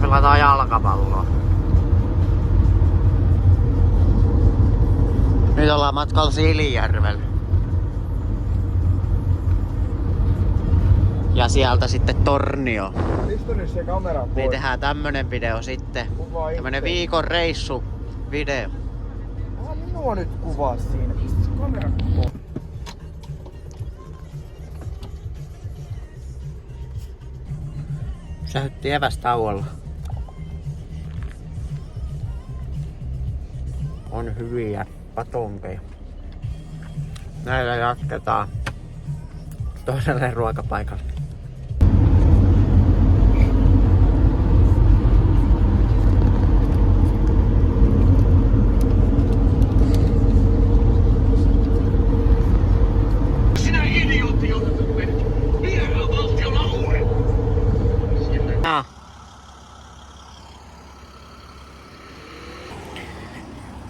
Pelataan jalkapalloa. Nyt ollaan matkalla Siilinjärvellä. Ja sieltä sitten Tornio. Istu nyt se kamera pois. Niin tehdään tämmönen video sitten. Tämmönen viikon reissu video. Minua nyt kuvaa siinä. Pistä se kamera pois. Sähyttiin evästauolla. On hyviä patonkeja. Näillä jatketaan toiselle ruokapaikalle. Sinä idiootti, jonka tulet vieraan valtion alueen.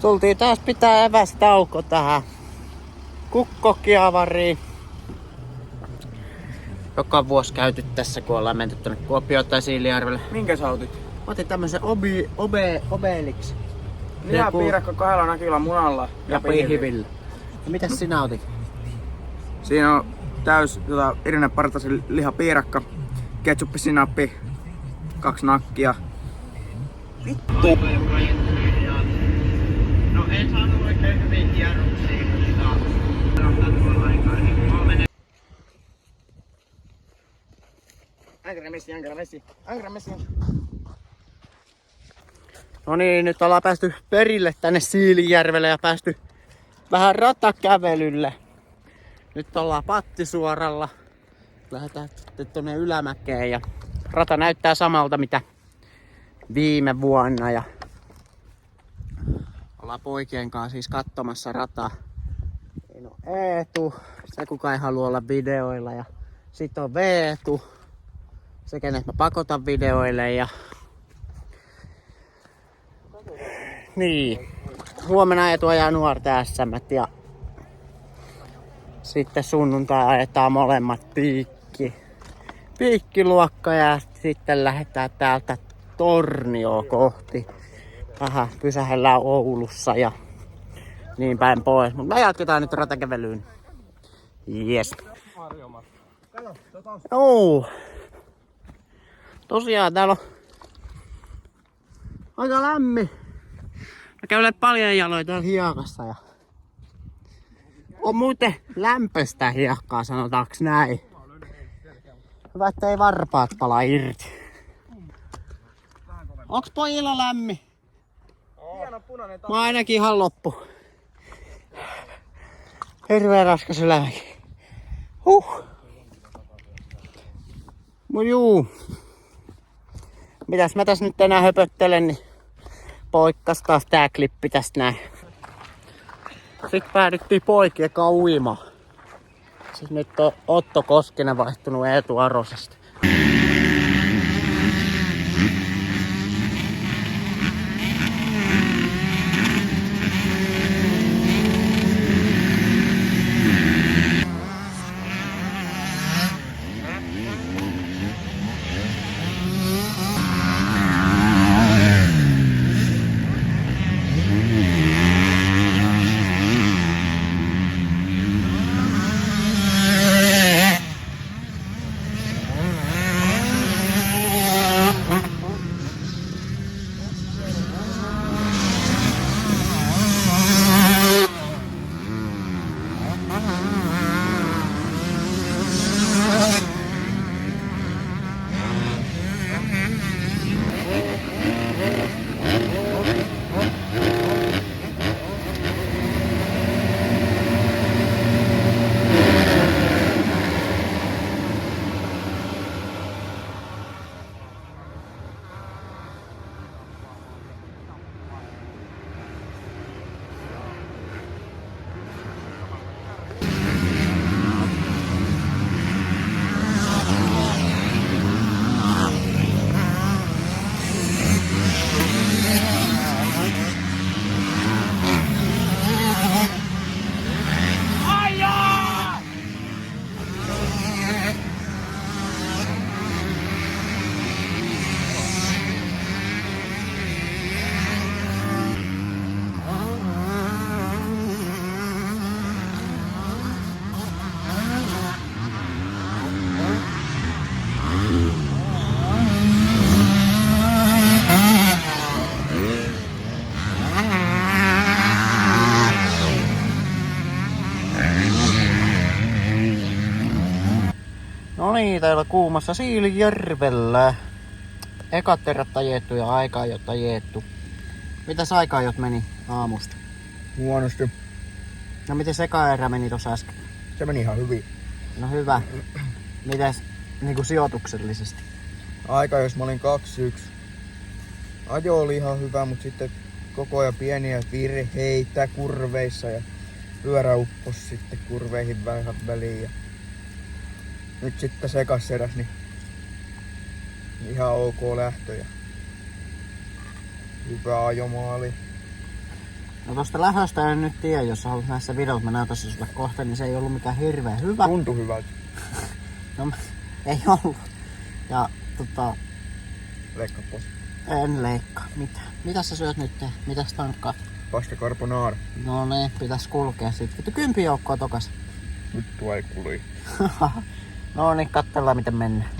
Tultiin taas pitää evästauko tähän Kukkokiavariin. Joka vuosi käyty tässä, kun ollaan menty tonne Kuopioon tai Siilinjärvelle. Minkä sä otit? Otin tämmösen Obelix. Lihapiirakka 2 nakilla munalla Ja pihvillä. Ja mitäs sinä otit? Siinä on täys Irene Partasen lihapiirakka, ketsuppi, sinappi, 2 nakkia. Vittu! No en saanut oikein hyvin kierroksia, koska tuolla aikaa niin 3. Ankara Messi. No niin, nyt ollaan päästy perille tänne Siilinjärvelle ja päästy vähän ratakävelylle. Nyt ollaan Pattisuoralla. Lähdetään sitten tonne ylämäkeen ja rata näyttää samalta mitä viime vuonna. Ja ollaan poikien kanssa siis katsomassa rataa. Siinä on Eetu, se kuka ei halua olla videoilla, ja sitten on Veetu, se kenet mä pakotan videoille, ja niin, huomenna Eetu ajaa nuorta SM ja sitten sunnuntai ajetaan molemmat piikkiluokka ja sitten lähdetään täältä Tornioon kohti. Vähän pysähellään Oulussa ja niin päin pois. Mutta me jatketaan nyt ratakävelyyn. Jes. Joo. Tosiaan täällä on aika lämmin. Mä käyn paljon jaloin täällä hiekassa ja on muuten lämpöistä hiekkaa, sanotaanko näin. Hyvä, ettei varpaat pala irti. Onks pojilla lämmin? Mä ainakin ihan loppu. Hirveen raskas elämäkin. Mut juu. Mitäs mä tässä nyt enää höpöttelen, niin poikkas taas tää klippi tästä näin. Sitten päädyttiin poikien kanssa uimaan. Siis nyt on Otto Koskinen vaihtunut Eetu Arosesta. niin, täällä kuumassa Siilijärvellä. Ekat erät ajettu ja aika-ajot ajettu. Mitäs aika-ajot meni aamusta? Huonosti. No miten eka erä meni tossa äsken? Se meni ihan hyvin. No hyvä. Mitäs niinku sijoituksellisesti? Aika jos mä olin 2-1. Ajo oli ihan hyvä, mutta sitten koko ajan pieniä virheitä kurveissa ja pyörä upposi sitten kurveihin vähän väliin. Ja nyt sitten sekaseräs, niin ihan ok lähtö ja hyvä ajomaali. No tosta lähöstä en nyt tiedä, jos sä haluat näissä videoissa, mä näytän se sulle kohta, niin se ei ollut mikään hirveän hyvä. Tuntui hyvältä. No ei ollut. Ja Leikkaa pois. en leikkaa. Mitä sä syöt nyt? Mitäs tankkaat? Pasta carbonara. No niin, pitäis kulkea sit. Vittu 10 joukkoa tokas. Nyt ei kului. No niin, katsellaan miten mennään.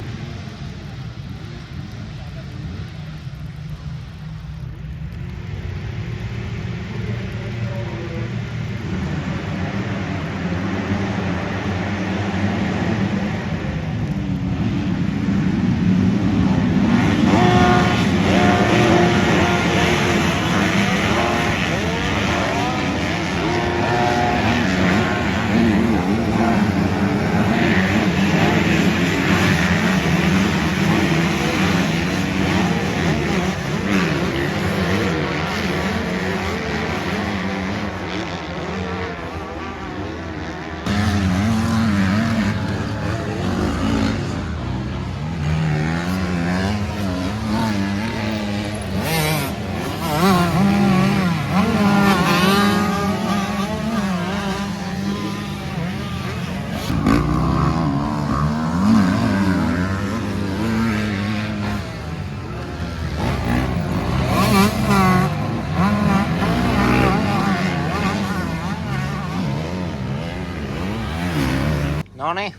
Noniin.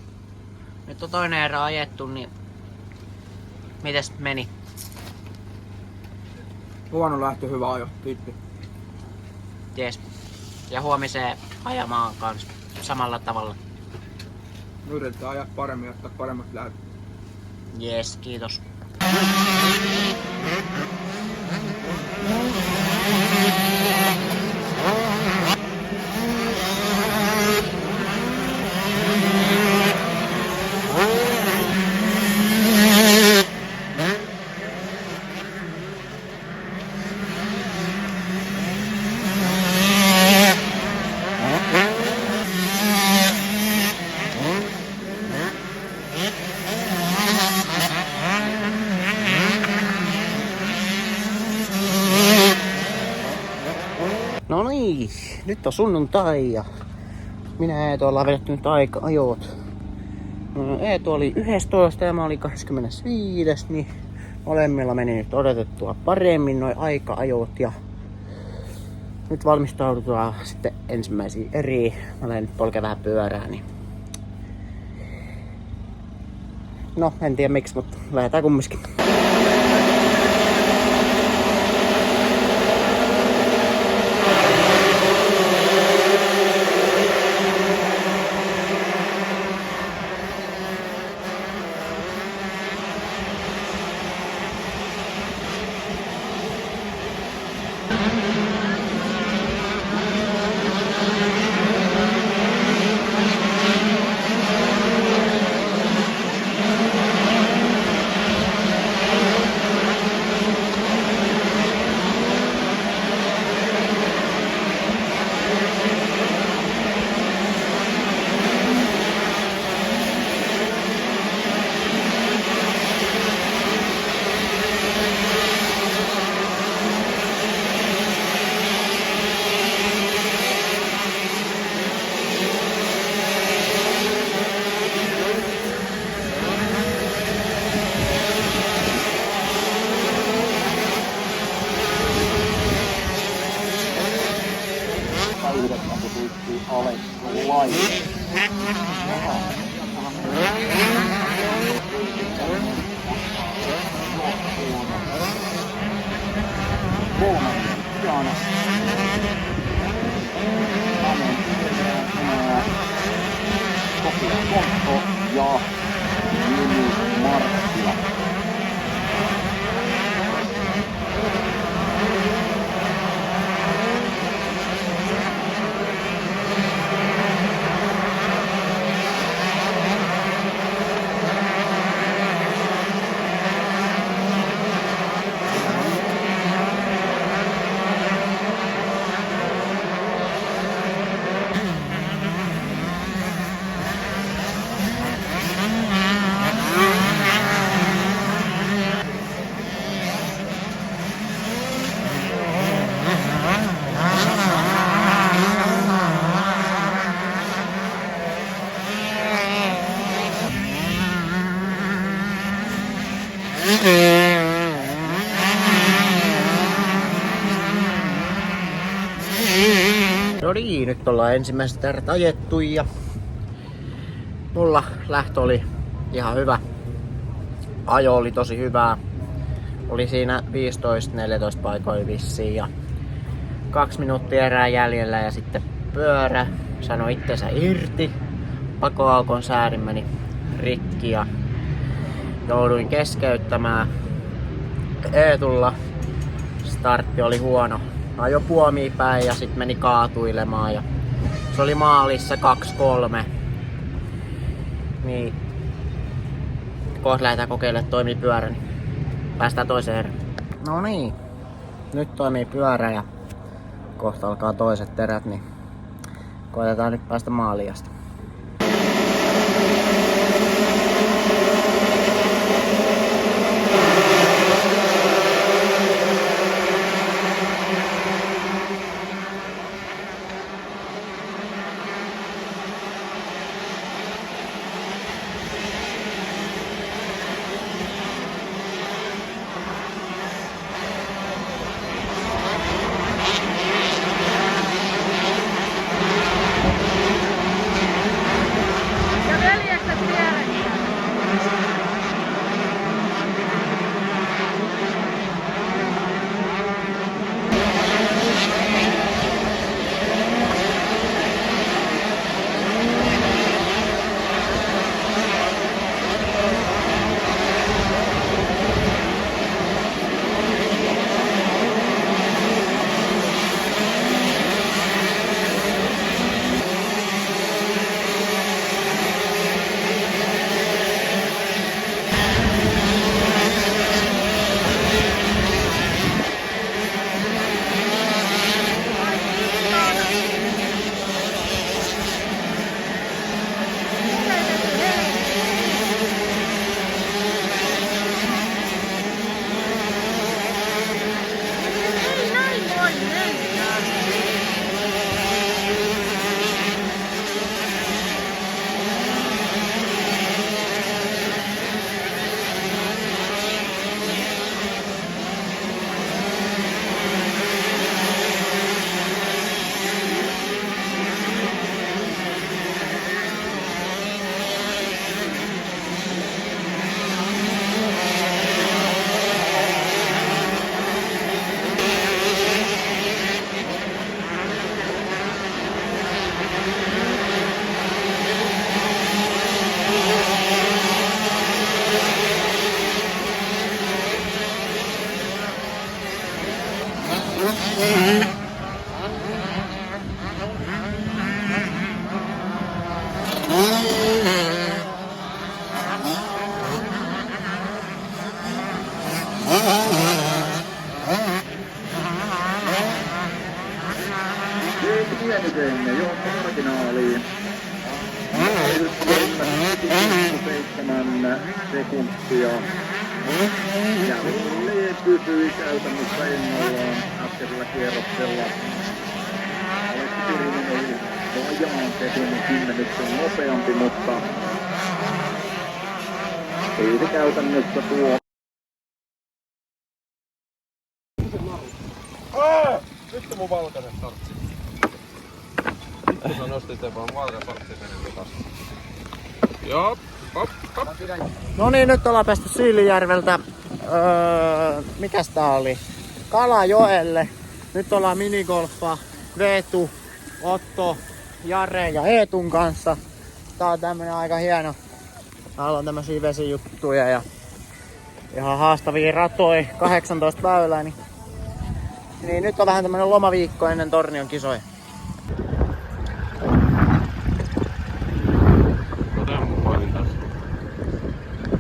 Nyt on toinen erä ajettu, niin mites meni? Huono lähtö, hyvä ajo. Kiitti. Jees. Ja huomiseen ajamaan kanssa samalla tavalla. Yritetään ajaa paremmin ja ottaa paremmat lähdöt. Jees, kiitos. No niin, nyt on sunnuntai ja minä ja Eetu ollaan vedetty nyt aika-ajot. Eetu oli 11 ja mä olin 25, niin molemmilla meni nyt odotettua paremmin noi aika-ajot ja nyt valmistaudutaan sitten ensimmäisiin eriin. Mä lähden nyt polkemaan vähän pyörää, niin no en tiedä miksi, mutta lähdetään kumminkin. No niin, nyt ollaan ensimmäiset erät ajettu ja mulla lähtö oli ihan hyvä. Ajo oli tosi hyvää. Oli siinä 15-14 paikoilla vissiin ja 2 minuuttia erää jäljellä ja sitten pyörä sanoi itsensä irti. Pakoaukon säärin meni rikki ja jouduin keskeyttämään. Eetulla startti oli huono. Ajo puomiin päin ja sitten meni kaatuilemaan ja se oli maalissa 2-3. Niin kohta lähdetään kokeilemaan, että toimii pyörä, niin päästään toiseen erään. No niin, nyt toimii pyörä ja kohta alkaa toiset erät, niin koitetaan nyt päästä maaliin asti. Pieniteimme jo marginaaliin. 7 sekuntia. Jälleen pysyi käytännössä ennallaan äskeisellä kierroksella. Aleksi Turinen oli vajaan sekunnin 10 nopeampi, mutta silti käytännössä tuo. Vittu mun valkainen startsi. Vittu sä nostit vaan valkainen startsi meni taas. Joo, hop, hop. No niin, nyt ollaan päästy Siilinjärveltä. Mikäs tää oli? Kalajoelle. Nyt ollaan minigolfaa Veetu, Otto, Jare ja Eetun kanssa. Tää on tämmönen aika hieno. Täällä on tämmösiä vesijuttuja ja ihan haastavia ratoja, 18 väylää. Niin nyt on vähän tämmönen lomaviikko ennen Tornion kisoja.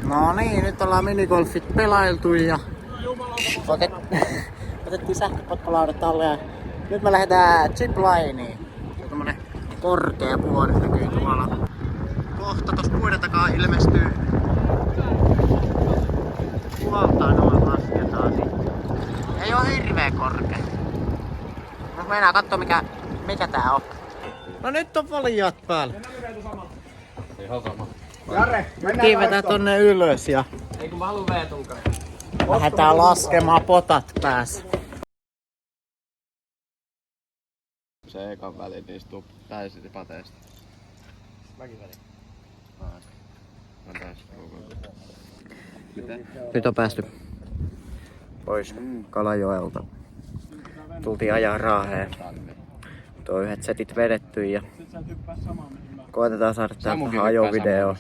No niin, nyt ollaan minigolfit pelailtu ja otettiin sähköpotkulaudat alle ja nyt me lähdetään ziplineen. Se on tommonen korkea puoli näkyy tuolla. Kohta tossa puiden takaa ilmestyy. Tuolta noin lasketaan sitten. Ei oo hirveä korkea. Mut mennään kattoo mikä tää on. No nyt on valijat päällä. Ihan sama. Jare, Kiivetään tonne ylös ja Ei kun mä haluun Veetun kanssa. lähdetään laskemaan potat päässä. Se ekan väli niistä täysin pateesta. Väkiväli. Mitä? Nyt on päästy pois Kalajoelta. Tultiin ajaa Raaheen. Tuo yhdet setit vedetty ja koitetaan saada tähän ajovideo.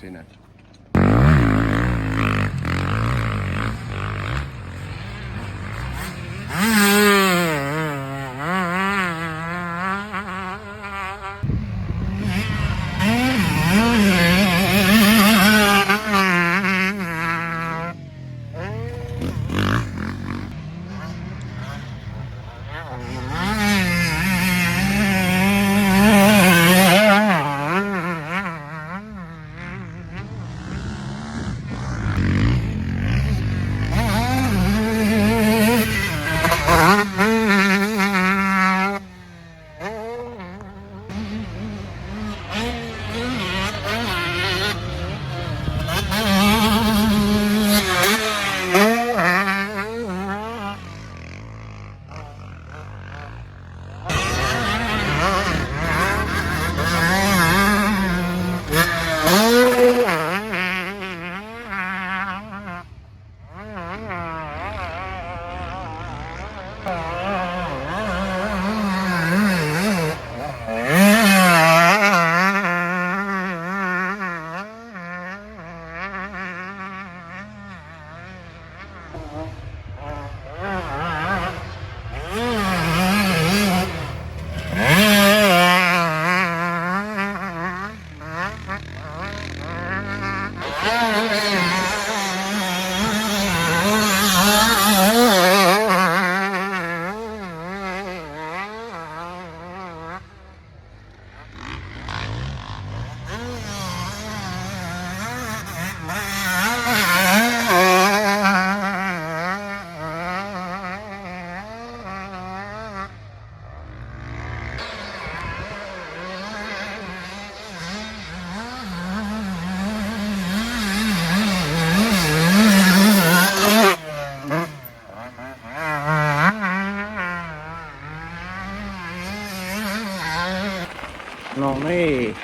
No niin.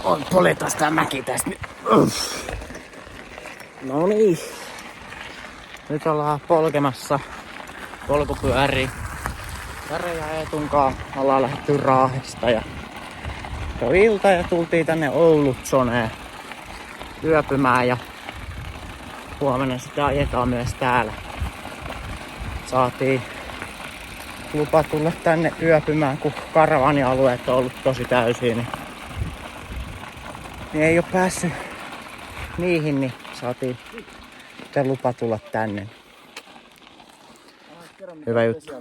On poletas tää mäki tästä nyt. No niin. Nyt ollaan polkemassa polkupyöriä. Jare ja Eetunkaan ollaan lähdetty Raahesta ja jo ilta ja tultiin tänne Oulutsoneen yöpymään ja huomenna sitä ajetaan myös täällä. Saatiin lupa tulla tänne yöpymään, kun karavanialueet on ollut tosi täysiä, niin ei oo päässyt niihin, niin saatiin sitten lupa tulla tänne. Hyvä juttu.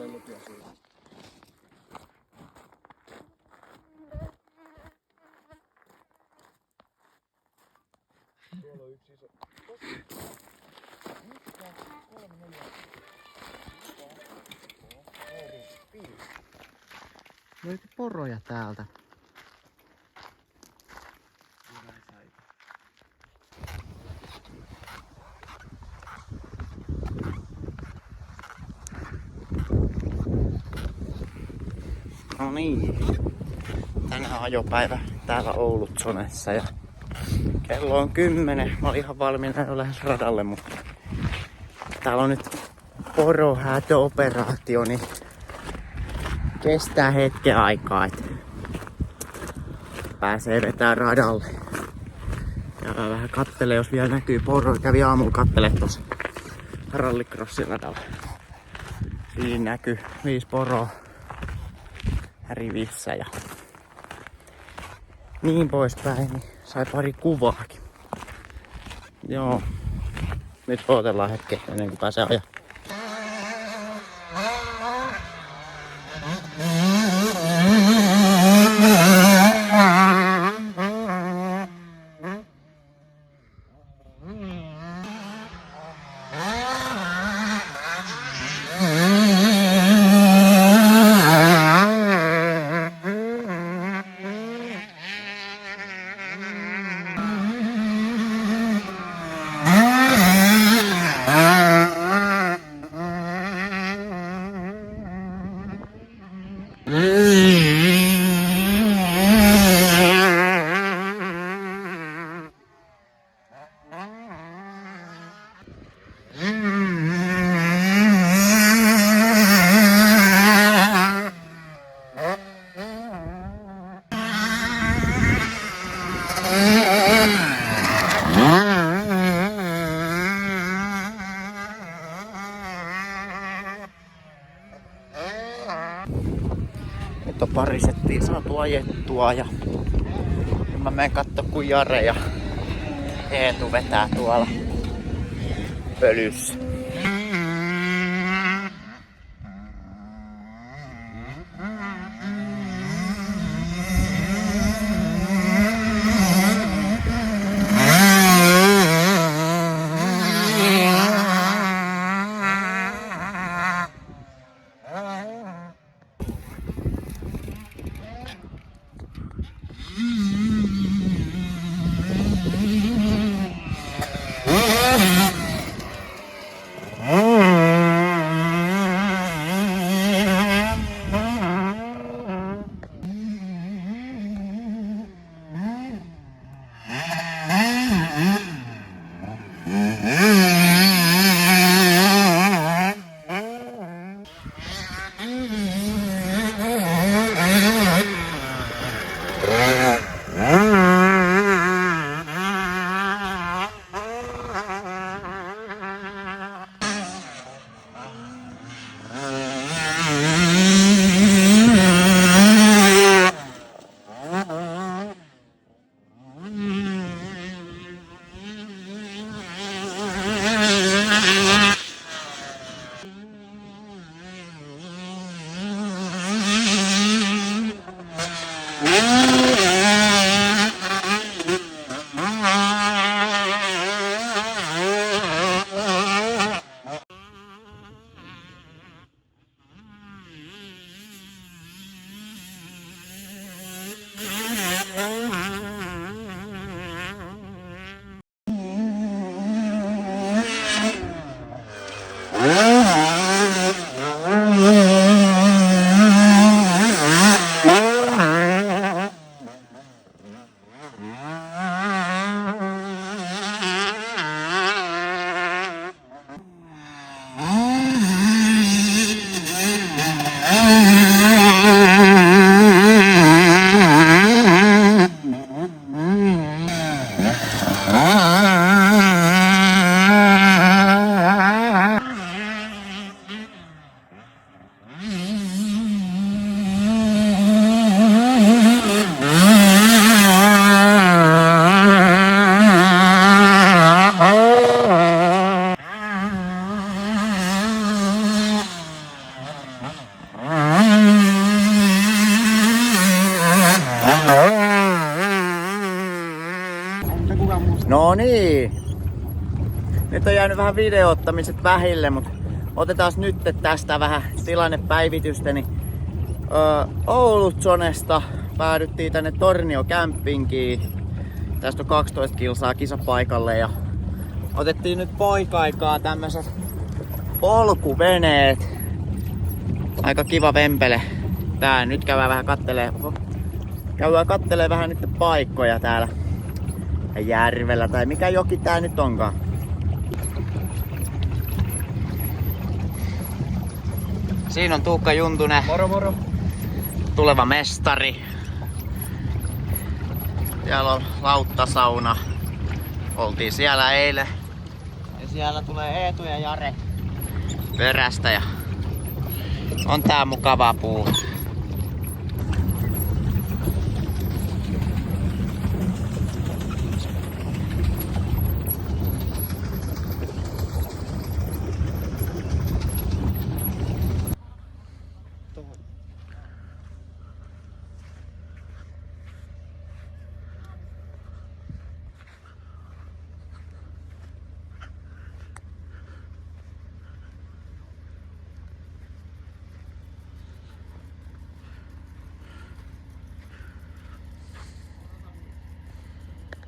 Löytyi poroja täältä. No niin. Tänään on ajopäivä täällä Oulutsonessa ja kello on 10. Mä olin ihan valmiina jo lähes radalle, mutta täällä on nyt porohäätöoperaatio, niin kestää hetken aikaa, että pääsee vetää radalle. Ja vähän kattelee, jos vielä näkyy poroja. Kävi aamulla kattele tossa rallycrossin radalla. Siinä näkyy 5 poroa rivissä ja niin poispäin, niin sai pari kuvaakin. Joo. Nyt odotellaan hetken ennen kuin pääsee ajaa. Nyt on pari settiä saatu ajettua ja mä menen katso kun Jare ja Eetu vetää tuolla pölyssä. No niin. Nyt on jäänyt vähän videoottamiset vähille, mutta otetaan nyt tästä vähän tilannepäivitystä. Niin, Oulutsonesta päädyttiin tänne Tornio-kämpinkiin. Tästä on 12 kilsaa kisapaikalle ja otettiin nyt poika-aikaa tämmöiset polkuveneet. Aika kiva vempele. Tää nyt käydään kattelee vähän nyt paikkoja täällä järvellä tai mikä joki tää nyt onkaan. Siinä on Tuukka Juntunen. Moro moro. Tuleva mestari. Siellä on lauttasauna. Oltiin siellä eilen. Ja siellä tulee Eetu ja Jare perästä ja on tää mukava puu.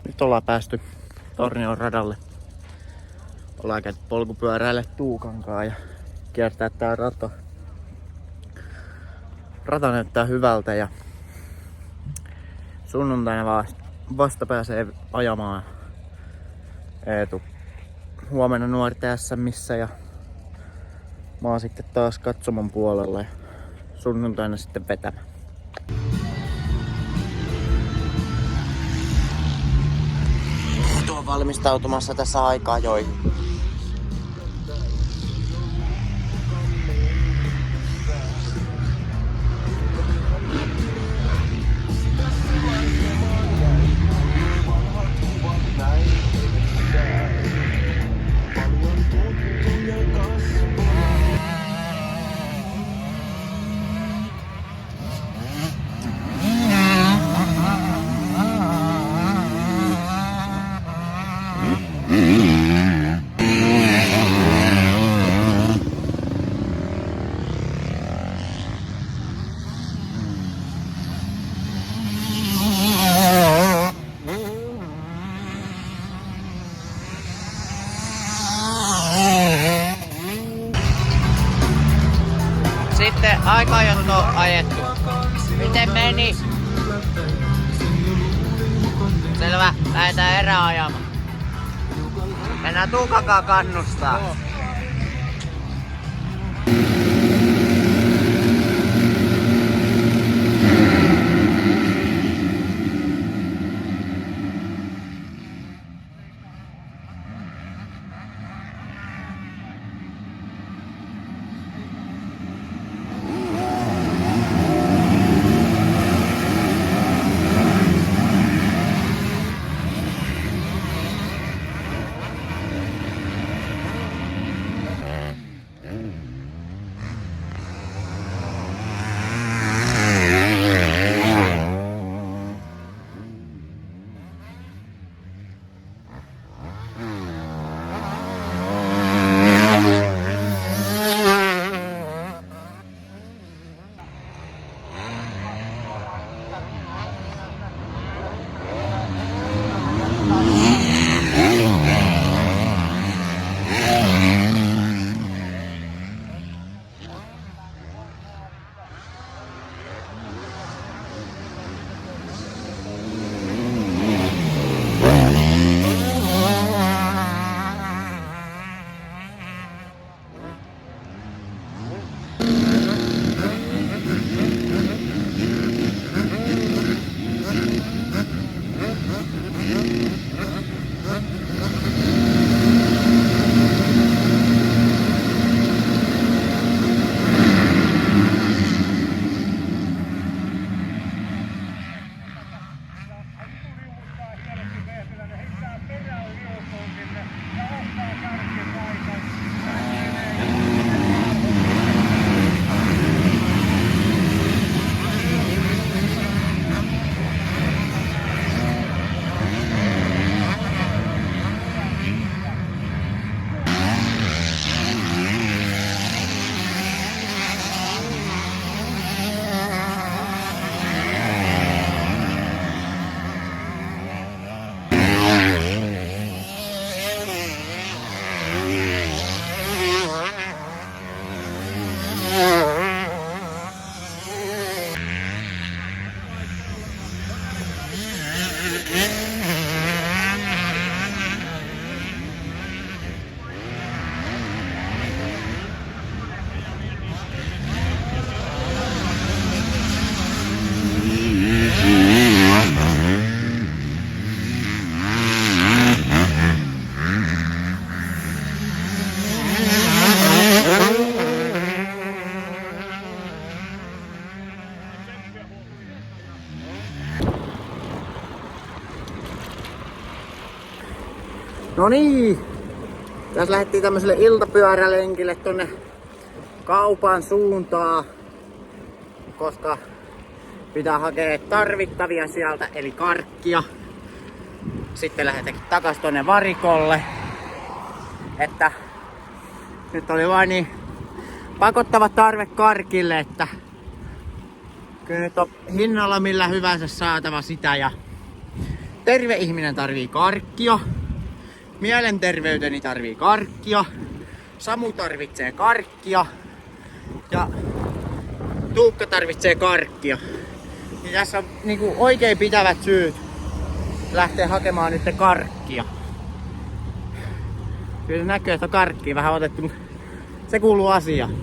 Nyt ollaan päästy Tornion radalle. Ollaan käyty polkupyöräille Tuukankaan ja kiertää tää rata. Rata näyttää hyvältä ja sunnuntaina vasta pääsee ajamaan Eetu. Huomenna nuorten SMissä ja mä oon sitten taas katsomon puolella ja sunnuntaina sitten vetämään. Valmistautumassa tässä aikaa joihin. Sitten aikaajotto on ajettu. Miten meni? Selvä, lähdetään eräajamaan. Mennään Tuukakaan kannustaa. No niin, tässä lähdettiin tämmöiselle iltapyörälenkille tonne kaupan suuntaan, koska pitää hakea tarvittavia sieltä, eli karkkia. Sitten lähdetään takas tonne varikolle, että nyt oli vain niin pakottava tarve karkille, että kyllä nyt on hinnalla millä hyvänsä saatava sitä, ja terve ihminen tarvii karkkia. Mielenterveyteni tarvii karkkia. Samu tarvitsee karkkia. Ja Tuukka tarvitsee karkkia. Ja tässä on niinku oikein pitävät syyt lähteä hakemaan nyt karkkia. Kyllä näkyy, että on karkkia vähän otettu, mutta se kuuluu asiaan.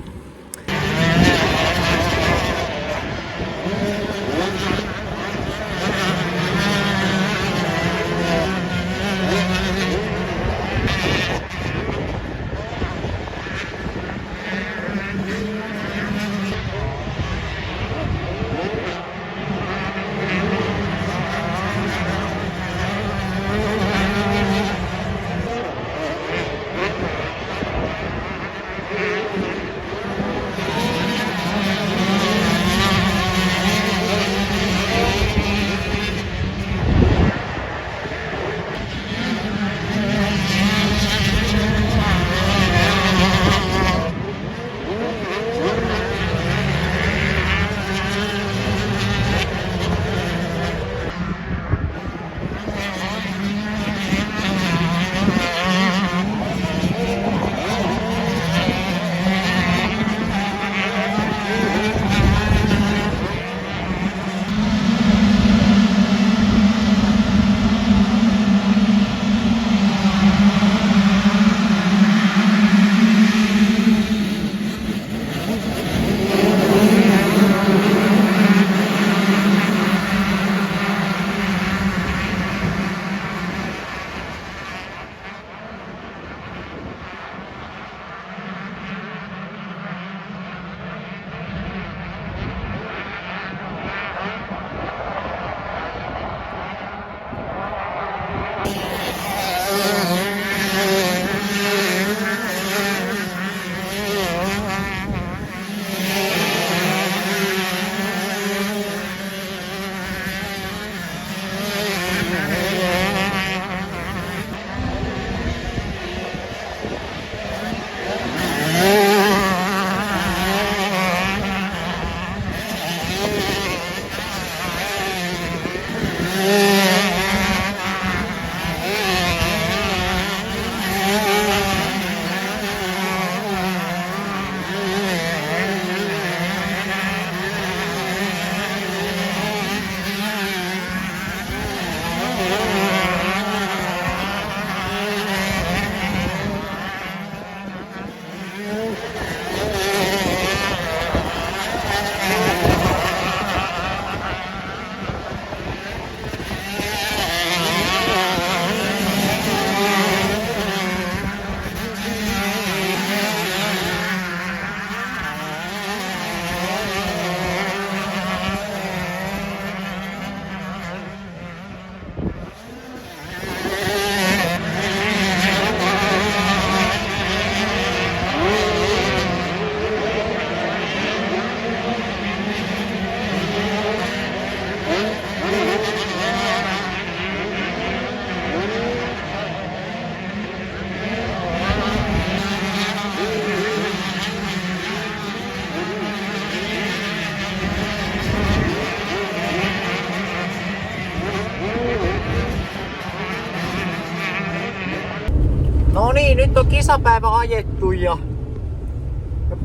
niin, nyt on kisapäivä ajettu ja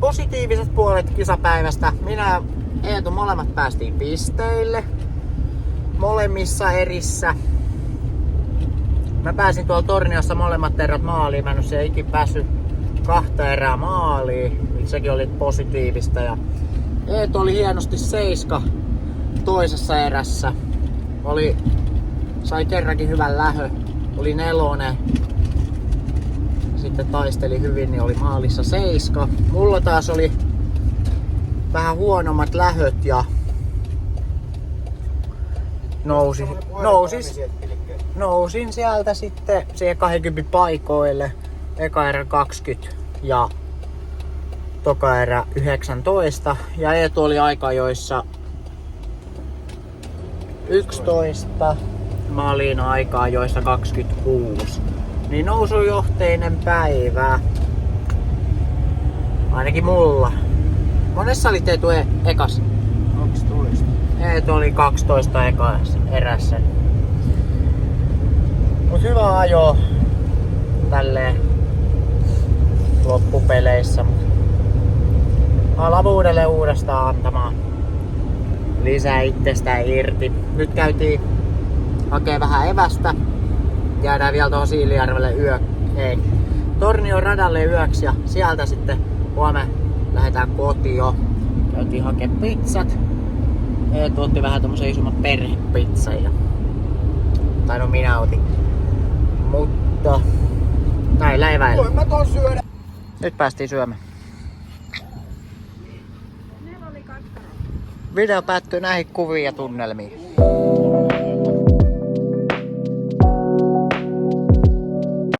positiiviset puolet kisapäivästä. Minä ja Eetu molemmat päästiin pisteille. Molemmissa erissä. Mä pääsin tuolla Torniossa molemmat erät maaliin. Mä en oo siellä ikin päässyt 2 erää maaliin. Sekin oli positiivista. Ja Eetu oli hienosti 7 toisessa erässä. Sai kerrankin hyvän lähö. Oli 4. Sitten taisteli hyvin, niin oli maalissa 7. Mulla taas oli vähän lähöt ja nousin sieltä sitten siihen 20 paikoille. Eka erä 20 ja toka erä 19. Ja Eetu oli aikajoissa 11. Mä olin aikajoissa 26. Niin nousujohteinen päivä. Ainakin mulla. Monessa oli Eetu ekas? 12. Eetu oli 12 ekas erässä. Mut hyvä ajo tälleen loppupeleissä. Alavuudelle uudestaan antamaan lisää itsestään irti. Nyt käytiin hakee vähän evästä. Jäädään vielä tuohon Siilijärvelle Tornion radalle yöksi ja sieltä sitten huomenna lähdetään kotiin jo. Käytiin hakemaan pizzat. Eetu otti vähän tommosen isomman perhepizzan. Tai no minä otin. Mutta näillä eväillä. Voin mä ton syödä. Nyt päästiin syömään. Video päättyy näihin kuviin ja tunnelmiin.